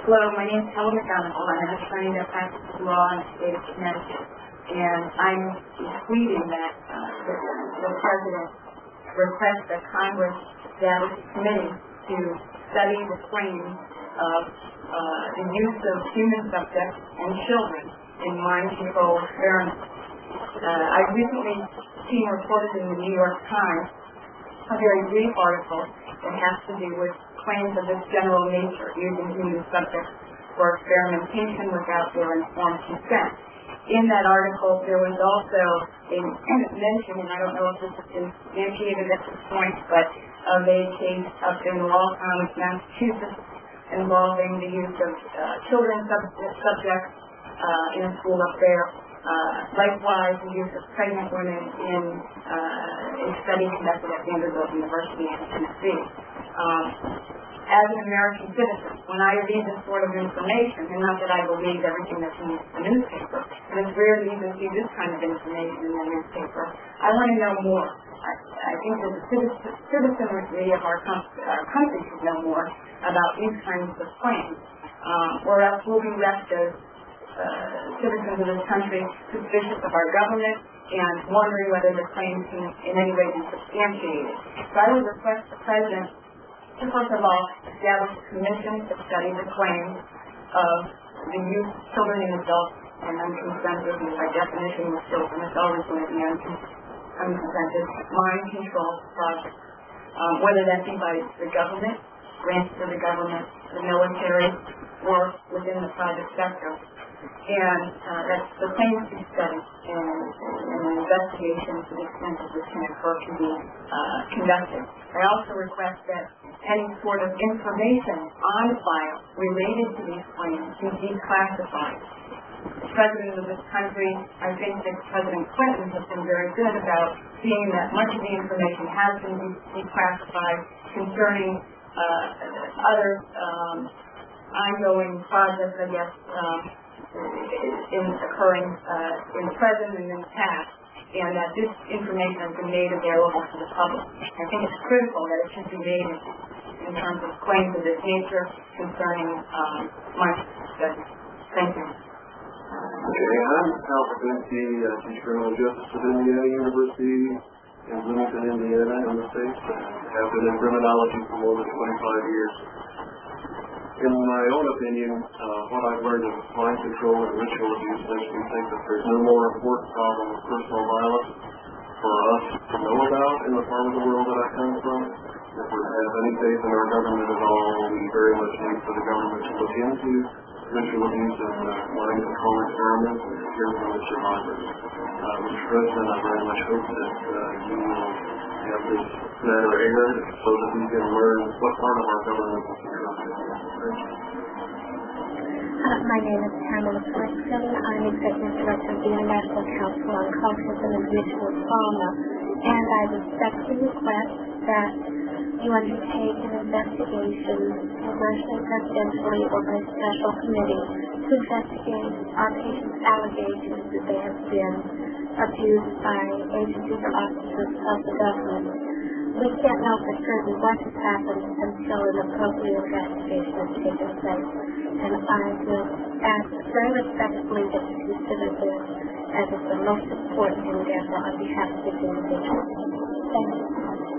Hello, my name is Helen McGonigal. I'm an attorney that practices law in the state of Connecticut. And I'm pleading that the President request that Congress establish a committee to study the claims of the use of human subjects and children in mind control experiments. I've recently seen reported in the New York Times a very brief article that has to do with claims of this general nature, using human subjects for experimentation without their informed consent. In that article, there was also a mention, and I don't know if this has been substantiated at this point, but of a case up in Waltham, Massachusetts, involving the use of children's subjects in a school up there. Likewise, the use of pregnant women in a study conducted at Vanderbilt University in Tennessee. As an American citizen, when I read this sort of information, and not that I believe everything that's in the newspaper, and it's rare to even see this kind of information in the newspaper, I want to know more. I think that the citizenry of our country should know more about these kinds of claims, or else we'll be left as citizens of this country suspicious of our government and wondering whether the claims can in any way be substantiated. So I would request the President to, first of all, establish a commission to study the claims of the youth, children, and adults, and unconsented, and by definition with children, it's always going to be unconsented, mind control projects, whether that be by the government, grants to the government, the military, or within the private sector. And that's the claims to be studied, and an investigation to the extent that this can occur can be conducted. I also request that any sort of information on file related to these claims be declassified. The President of this country, I think that President Clinton has been very good about seeing that much of the information has been declassified concerning other ongoing projects, I guess, occurring in the present and in the past, and that this information has been made available to the public. I think it's critical that it should be made in terms of claims of this nature concerning my studies. Thank you. Okay, I'm Advocacy, teach criminal justice at Indiana University in Bloomington, Indiana, in the States. I have been in criminology for more than 25 years. In my own opinion, what I've learned is mind control and ritual abuse makes me think that there's no more important problem of personal violence for us to know about in the part of the world that I come from. If we have any faith in our government at all, we very much need for the government to look into ritual abuse and mind control experiments and hear from the survivors. Mr. President, I very much hope that you will have this matter aired so that we can learn what part of our government is controlling. Thank you. My name is Pamela Chretien. I'm Executive Director of the International Council on Cultism and Ritual Trauma, and I respectfully request that you undertake an investigation, congressionally, presidentially, or by special committee, to investigate our patients' allegations that they have been abused by agencies or officers of the government. We can't know for certain what has happened until an appropriate investigation has taken place. And I would ask very respectfully that you consider this as the most important endeavor on behalf of the individual. Thank you.